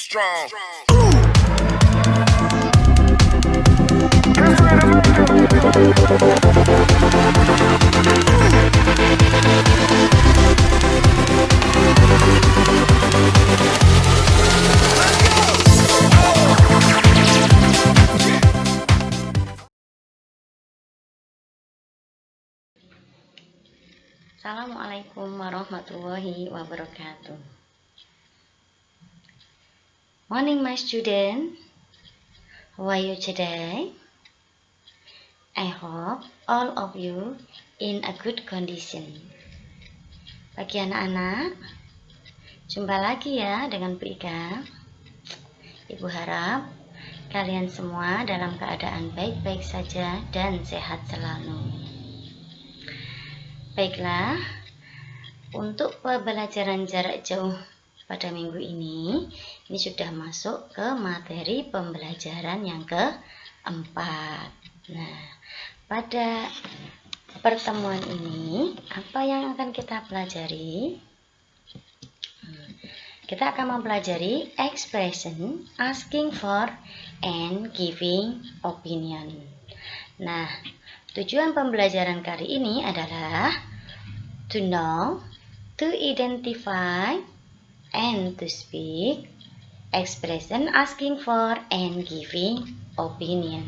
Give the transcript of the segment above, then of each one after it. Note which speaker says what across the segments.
Speaker 1: strong.
Speaker 2: Assalamualaikum warahmatullahi wabarakatuh. Morning my student. How are you today? I hope all of you in a good condition. Bagi anak-anak, jumpa lagi ya dengan Bu Ika. Ibu harap kalian semua dalam keadaan baik-baik saja dan sehat selalu. Baiklah, untuk pembelajaran jarak jauh pada minggu ini sudah masuk ke materi pembelajaran yang keempat. Nah, pada pertemuan ini apa yang akan kita pelajari? Kita akan mempelajari expression asking for and giving opinion. Nah, tujuan pembelajaran kali ini adalah to know, to identify, and to speak expression asking for and giving opinion.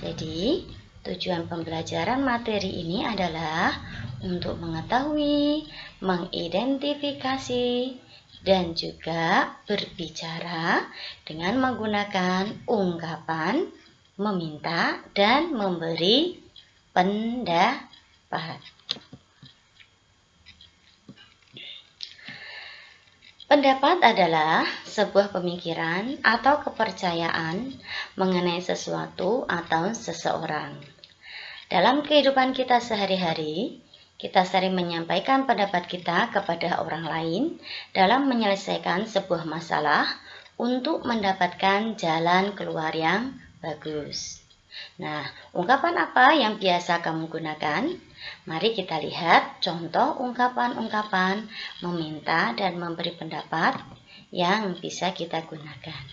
Speaker 2: Jadi, tujuan pembelajaran materi ini adalah untuk mengetahui, mengidentifikasi, dan juga berbicara dengan menggunakan ungkapan meminta dan memberi pendapat. Pendapat adalah sebuah pemikiran atau kepercayaan mengenai sesuatu atau seseorang. Dalam kehidupan kita sehari-hari, kita sering menyampaikan pendapat kita kepada orang lain dalam menyelesaikan sebuah masalah untuk mendapatkan jalan keluar yang bagus. Nah, ungkapan apa yang biasa kamu gunakan? Mari kita lihat contoh ungkapan-ungkapan meminta dan memberi pendapat yang bisa kita gunakan.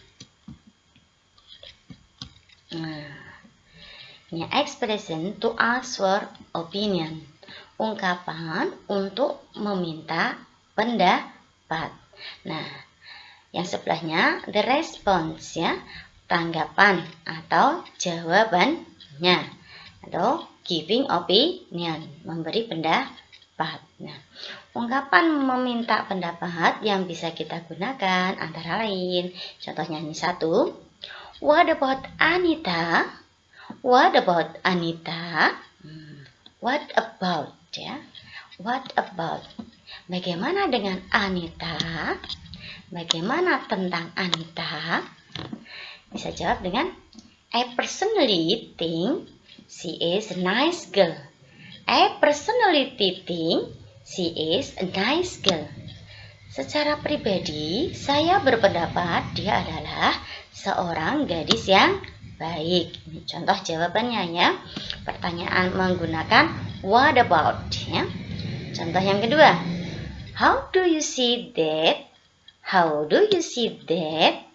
Speaker 2: Nah, ini expression to ask for opinion. Ungkapan untuk meminta pendapat. Nah, yang sebelahnya the response ya, tanggapan atau jawabannya, atau giving opinion, memberi pendapat. Nah, ungkapan meminta pendapat yang bisa kita gunakan antara lain, contohnya ini satu, what about Anita? What about Anita? What about ya? What about? Bagaimana dengan Anita? Bagaimana tentang Anita? Bisa jawab dengan I personally think she is a nice girl. I personally think she is a nice girl. Secara pribadi, saya berpendapat dia adalah seorang gadis yang baik. Ini contoh jawabannya ya. Pertanyaan menggunakan what about ya. Contoh yang kedua, how do you see that? How do you see that?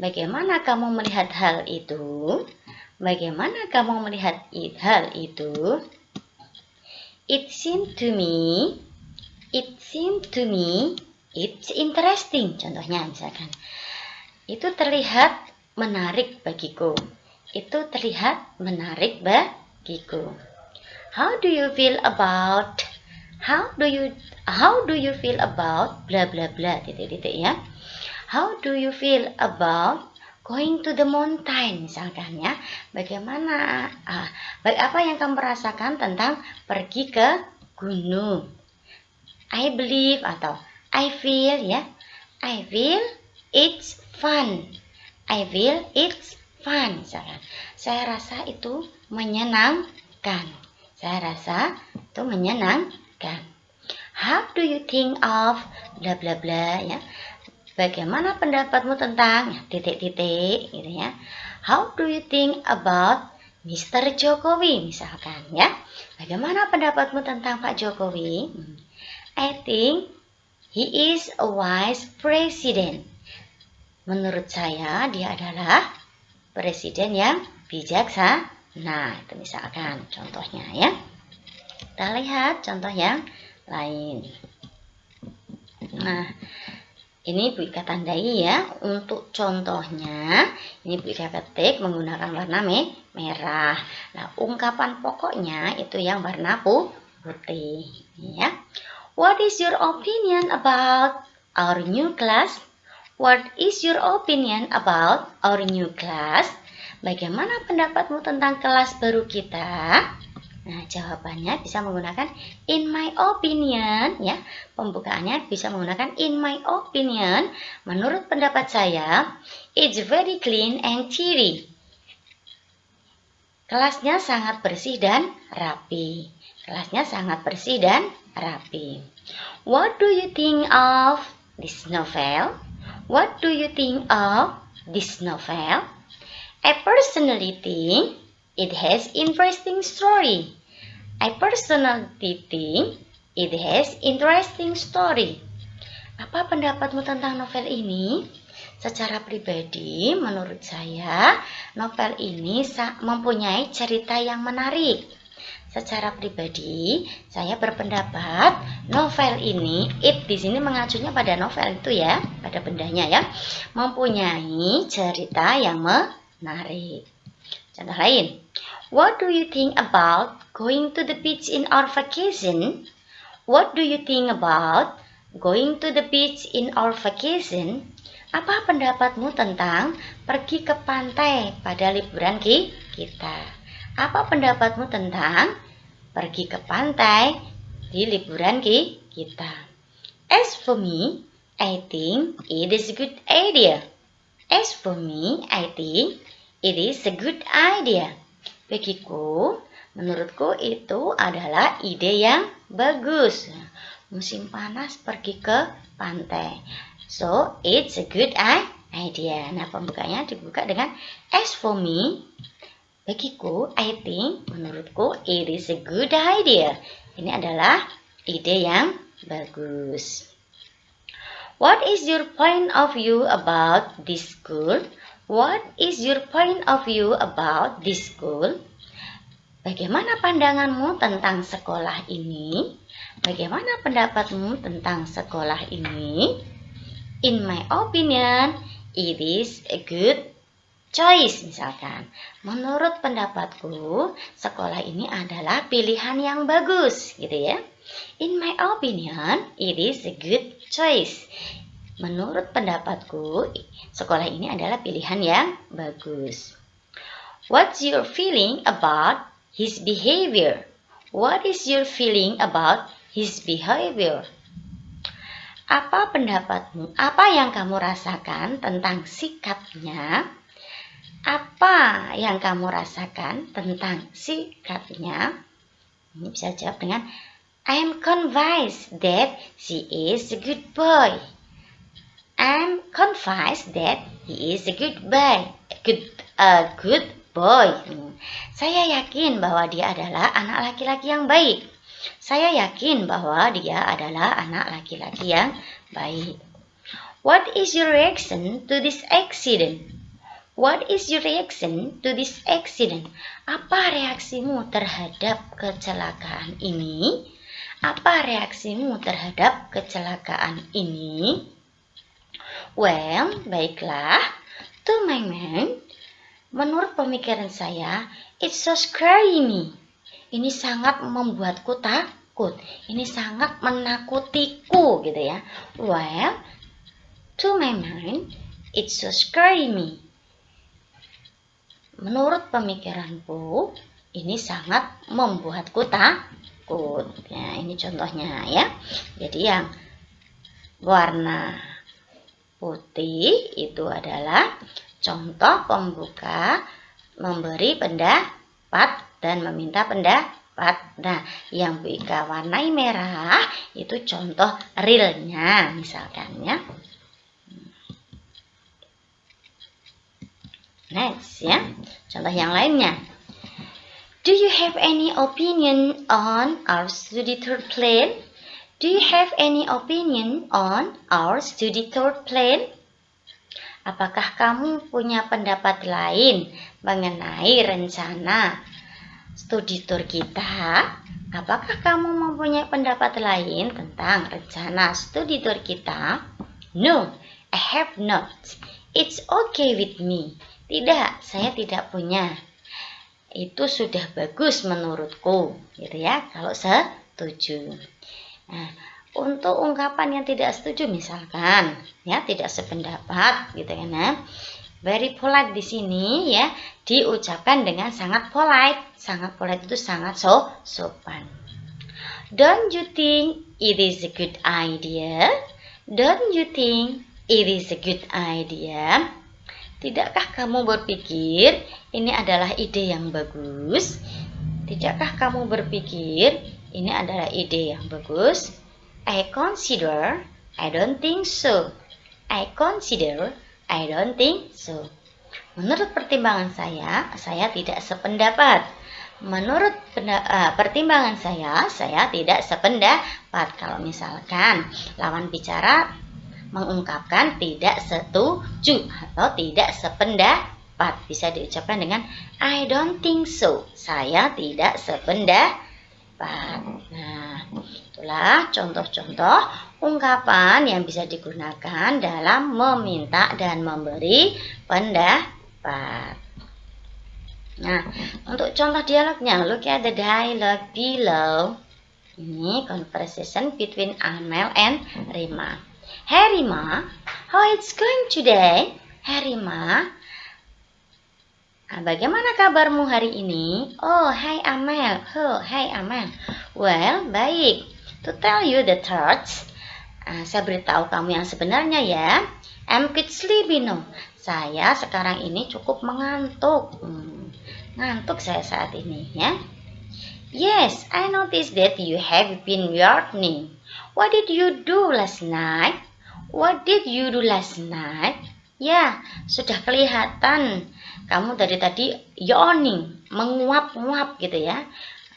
Speaker 2: Bagaimana kamu melihat hal itu? Bagaimana kamu melihat hal itu? It seemed to me, it's interesting. Contohnya misalkan, itu terlihat menarik bagiku. Itu terlihat menarik bagiku. How do you feel about? How do you feel about? Bla bla bla. Titik-titik ya. How do you feel about going to the mountain? Misalkan ya, bagaimana? Apa yang kamu rasakan tentang pergi ke gunung? I believe atau I feel ya. I feel it's fun. I feel it's fun. Misalkan, saya rasa itu menyenangkan. Saya rasa itu menyenangkan. How do you think of bla bla bla ya? Bagaimana pendapatmu tentang titik-titik gitu ya. How do you think about Mr. Jokowi misalkan ya. Bagaimana pendapatmu tentang Pak Jokowi? I think he is a wise president. menurut saya dia adalah presiden yang bijaksana. Nah, itu misalkan contohnya ya. Kita lihat contoh yang lain. Nah, ini Bu Ika tandai ya. Untuk contohnya, ini Bu Ika ketik menggunakan warna merah. Nah, ungkapan pokoknya itu yang warna putih ya. What is your opinion about our new class? What is your opinion about our new class? Bagaimana pendapatmu tentang kelas baru kita? Nah, jawabannya bisa menggunakan in my opinion ya. Pembukaannya bisa menggunakan in my opinion. Menurut pendapat saya, it's very clean and tidy. Kelasnya sangat bersih dan rapi. Kelasnya sangat bersih dan rapi. What do you think of this novel? What do you think of this novel? I personally think it has interesting story. I personally think it has interesting story. Apa pendapatmu tentang novel ini? Secara pribadi, menurut saya, novel ini mempunyai cerita yang menarik. Secara pribadi, saya berpendapat novel ini, it di sini mengacunya pada novel itu ya, pada bendanya ya, mempunyai cerita yang menarik. Contoh lain, what do you think about going to the beach in our vacation? What do you think about going to the beach in our vacation? Apa pendapatmu tentang pergi ke pantai pada liburan kita? Apa pendapatmu tentang pergi ke pantai di liburan kita? As for me, I think it is a good idea. As for me, I think it is a good idea. Bagiku, menurutku itu adalah ide yang bagus. Musim panas pergi ke pantai. So, it's a good idea. Nah, pembukanya dibuka dengan as for me. Bagiku, I think, menurutku, it is a good idea. Ini adalah ide yang bagus. What is your point of view about this school? What is your point of view about this school? Bagaimana pandanganmu tentang sekolah ini? Bagaimana pendapatmu tentang sekolah ini? In my opinion, it is a good choice, misalkan. Menurut pendapatku, sekolah ini adalah pilihan yang bagus, gitu ya. In my opinion, it is a good choice. Menurut pendapatku, sekolah ini adalah pilihan yang bagus. What's your feeling about his behavior? What is your feeling about his behavior? Apa pendapatmu? Apa yang kamu rasakan tentang sikapnya? Apa yang kamu rasakan tentang sikapnya? Ini bisa jawab dengan I am convinced that she is a good boy. I am convinced that he is a good boy. Good boy. Saya yakin bahwa dia adalah anak laki-laki yang baik. Saya yakin bahwa dia adalah anak laki-laki yang baik. What is your reaction to this accident? What is your reaction to this accident? Apa reaksimu terhadap kecelakaan ini? Apa reaksimu terhadap kecelakaan ini? Well, baiklah. To my mind, menurut pemikiran saya, it's so scary me. Ini sangat membuatku takut. Ini sangat menakutiku, gitu ya. Well, to my mind, it's so scary me. Menurut pemikiranku, ini sangat membuatku takut. Ya, ini contohnya ya. Jadi yang warna putih itu adalah contoh pembuka memberi pendapat dan meminta pendapat. Nah, yang Bu Ika warnai merah itu contoh realnya, misalkan ya. Next ya, contoh yang lainnya. Do you have any opinion on our study tour plan? Do you have any opinion on our study tour plan? Apakah kamu punya pendapat lain mengenai rencana studi tour kita? Apakah kamu mempunyai pendapat lain tentang rencana studi tour kita? No, I have not. It's okay with me. Tidak, saya tidak punya. Itu sudah bagus menurutku, gitu ya, kalau setuju. Nah, untuk ungkapan yang tidak setuju misalkan ya tidak sependapat gitu kan ya. Very polite di sini ya diucapkan dengan sangat polite. Sangat polite itu sangat sopan. Don't you think it is a good idea? Don't you think it is a good idea? Tidakkah kamu berpikir ini adalah ide yang bagus? Tidakkah kamu berpikir ini adalah ide yang bagus? I consider, I don't think so. I consider, I don't think so. Menurut pertimbangan saya tidak sependapat. Menurut pertimbangan saya tidak sependapat. Kalau misalkan lawan bicara mengungkapkan tidak setuju atau tidak sependapat, bisa diucapkan dengan I don't think so. Saya tidak sependapat. Nah, itulah contoh-contoh ungkapan yang bisa digunakan dalam meminta dan memberi pendapat. Nah, untuk contoh dialognya, look at the dialogue below. Ini conversation between Amel and Rima. Hey Rima, how it's going today? Hey Rima, bagaimana kabarmu hari ini? Oh, hi Amel. Oh, hi Amel. Well, baik. To tell you the truth, saya beritahu kamu yang sebenarnya ya. I'm quite sleepy now. Saya sekarang ini cukup mengantuk. Ngantuk saya saat ini ya. Yes, I noticed that you have been yawning. What did you do last night? What did you do last night? Ya, sudah kelihatan kamu dari tadi yawning, menguap-nguap gitu ya.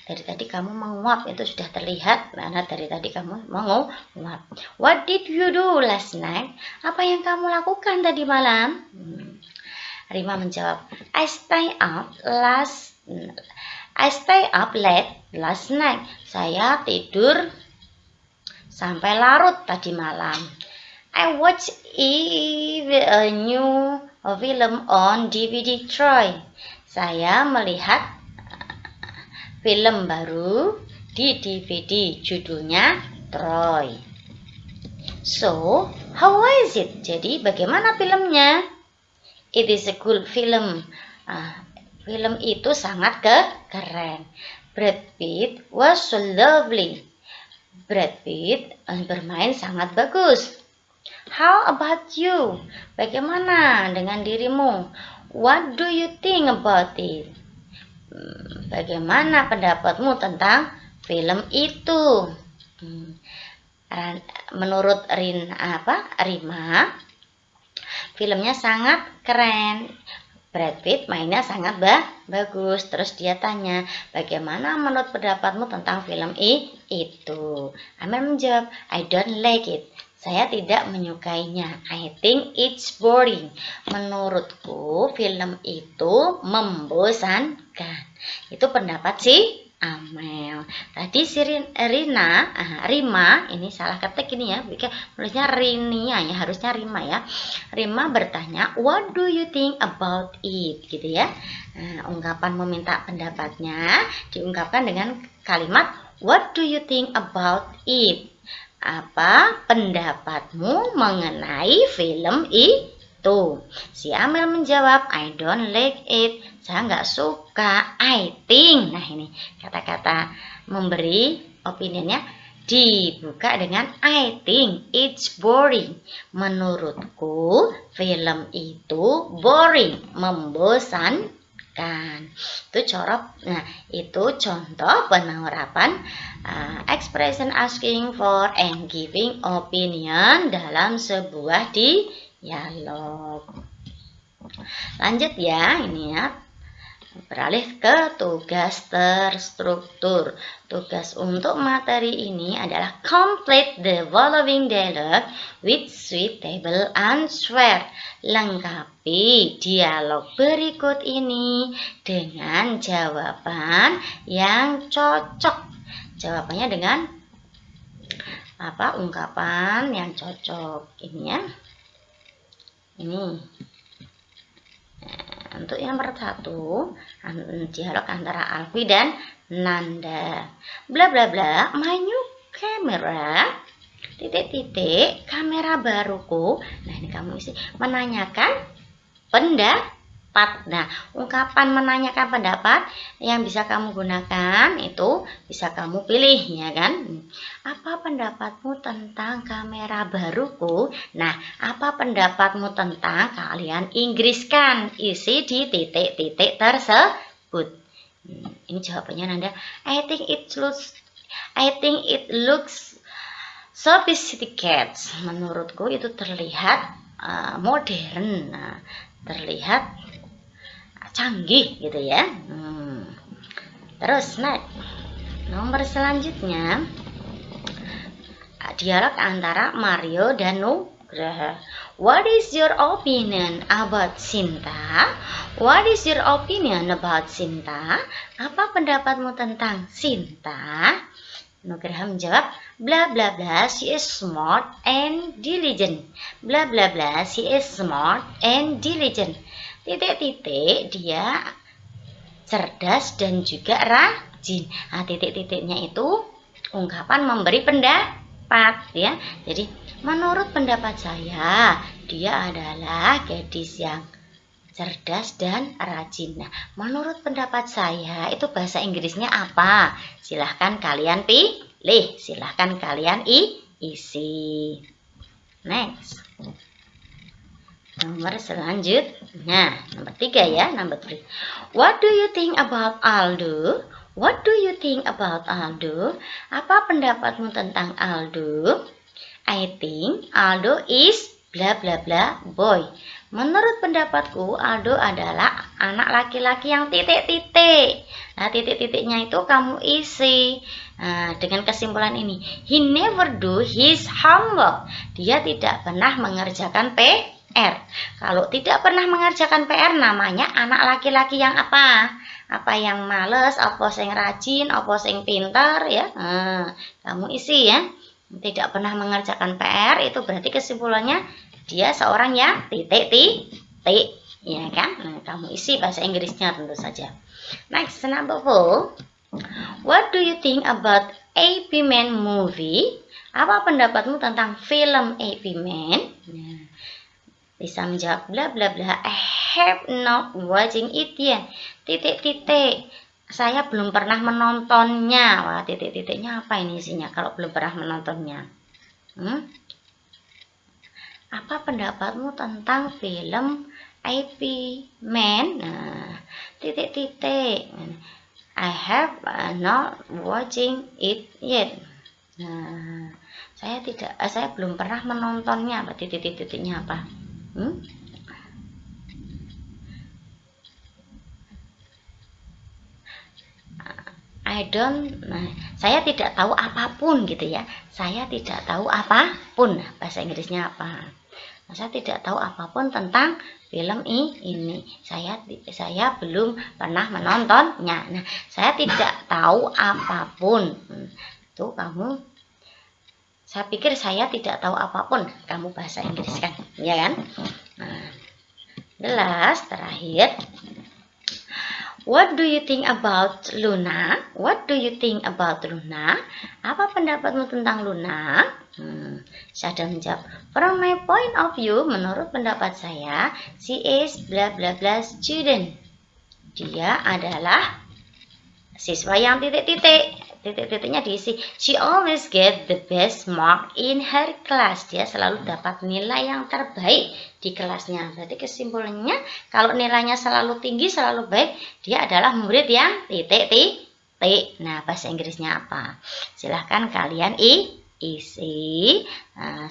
Speaker 2: Dari tadi kamu menguap, itu sudah terlihat karena dari tadi kamu menguap. What did you do last night? Apa yang kamu lakukan tadi malam? Rima menjawab, I stay up late last night. Saya tidur sampai larut tadi malam. I watched a new film on DVD Troy. Saya melihat film baru di DVD, judulnya Troy. So, how was it? Jadi, bagaimana filmnya? It is a cool film. Film itu sangat keren. Brad Pitt was so lovely. Brad Pitt bermain sangat bagus. How about you? Bagaimana dengan dirimu? What do you think about it? Bagaimana pendapatmu tentang film itu? Menurut Rima, filmnya sangat keren. Brad Pitt mainnya sangat bagus. Terus dia tanya, bagaimana menurut pendapatmu tentang film itu? Amel menjawab, I don't like it. Saya tidak menyukainya. I think it's boring. Menurutku film itu membosankan. Itu pendapat si Amel. Tadi si Rima, ini salah ketik ini ya. Nulisnya Rinia ya, harusnya Rima ya. Rima bertanya, what do you think about it? Gitu ya. Ungkapan meminta pendapatnya diungkapkan dengan kalimat what do you think about it? Apa pendapatmu mengenai film itu? Si Amel menjawab, I don't like it. Saya nggak suka. I think. Nah ini kata-kata memberi opininya dibuka dengan I think it's boring. Menurutku film itu boring, membosankan. Itu contoh penerapan expression asking for and giving opinion dalam sebuah dialog. Lanjut ya, ini ya. Beralih ke tugas terstruktur. Tugas untuk materi ini adalah complete the following dialogue with suitable answer. Lengkapi dialog berikut ini dengan jawaban yang cocok. Jawabannya dengan ungkapan yang cocok. Ini ya. Ini. Untuk yang pertama, dialog antara Alfi dan Nanda. Bla bla bla, my new camera, titik-titik, kamera baruku. Nah, ini kamu isi menanyakan pendapat. Nah, ungkapan menanyakan pendapat yang bisa kamu gunakan itu bisa kamu pilih, ya kan? Apa pendapatmu tentang kamera baruku? Nah, apa pendapatmu tentang kalian Inggriskan? Isi di titik-titik tersebut. Ini jawabannya Nanda. I think it looks sophisticated. Menurutku itu terlihat modern. Nah, terlihat canggih gitu ya. Terus next, nomor selanjutnya dialog antara Mario dan Nugraha. What is your opinion about Sinta? What is your opinion about Sinta? Apa pendapatmu tentang Sinta? Nugraha menjawab, bla bla bla, she is smart and diligent. Bla bla bla, she is smart and diligent. Titik-titik, dia cerdas dan juga rajin. Nah, titik-titiknya itu ungkapan memberi pendapat ya. Jadi, menurut pendapat saya, dia adalah gadis yang cerdas dan rajin. Nah, menurut pendapat saya, itu bahasa Inggrisnya apa? Silahkan kalian pilih. Silahkan kalian isi. Next. Nomor selanjutnya, nomor 3 ya, number 3. What do you think about Aldo? What do you think about Aldo? Apa pendapatmu tentang Aldo? I think Aldo is bla bla bla boy. Menurut pendapatku, Aldo adalah anak laki-laki yang titik-titik. Nah, titik-titiknya itu kamu isi dengan kesimpulan ini. He never do his homework. Dia tidak pernah mengerjakan PR. Kalau tidak pernah mengerjakan PR, namanya anak laki-laki yang apa? Apa yang males, apa yang rajin, apa yang pintar ya. Kamu isi ya. Tidak pernah mengerjakan PR, itu berarti kesimpulannya dia seorang yang titik-titik, ya kan? Nah, kamu isi bahasa Inggrisnya tentu saja. Next, number 4. What do you think about AP Man movie? Apa pendapatmu tentang film AP Man? Nah, bisa menjawab bla bla bla. I have not watching it yet. Titik-titik. Saya belum pernah menontonnya. Wah, titik-titiknya apa ini isinya kalau belum pernah menontonnya? Apa pendapatmu tentang film AP Man? Nah, titik-titik. I have not watching it yet. Nah, saya belum pernah menontonnya. Apa titik-titiknya apa? Saya tidak tahu apapun gitu ya. Saya tidak tahu apapun. Bahasa Inggrisnya apa? Saya tidak tahu apapun tentang film ini. Saya belum pernah menontonnya. Nah, saya tidak tahu apapun. Itu kamu. Saya pikir saya tidak tahu apapun. Kamu bahasa Inggris kan, ya kan? Nah, jelas terakhir. What do you think about Luna? What do you think about Luna? Apa pendapatmu tentang Luna? Saya menjawab, from my point of view, menurut pendapat saya, she is bla bla bla student. Dia adalah siswa yang titik-titik. Titik-titiknya diisi. She always get the best mark in her class. Dia selalu dapat nilai yang terbaik di kelasnya. Berarti kesimpulannya, kalau nilainya selalu tinggi, selalu baik, dia adalah murid yang titik-titik. Nah, bahasa Inggrisnya apa? Silahkan kalian isi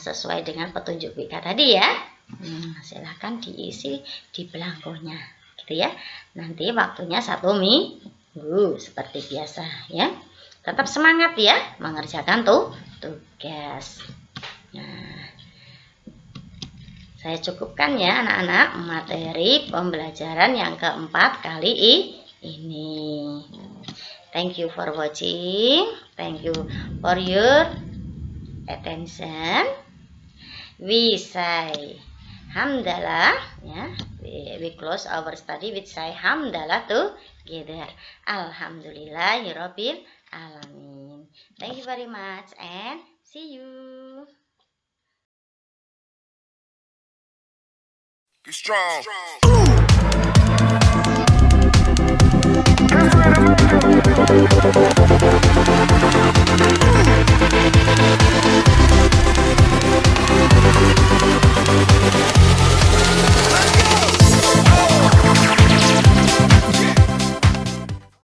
Speaker 2: sesuai dengan petunjuk Wika tadi ya. Silahkan diisi di belangkonya. gitu ya. Nanti waktunya 1 minggu seperti biasa ya. Tetap semangat ya mengerjakan tugas. Nah, saya cukupkan ya anak-anak materi pembelajaran yang keempat kali ini. Thank you for watching. Thank you for your attention. We say hamdalah ya. We close our study with say hamdalah together. Alhamdulillahirabbil alamin. Thank you very much and see you.
Speaker 1: Be strong.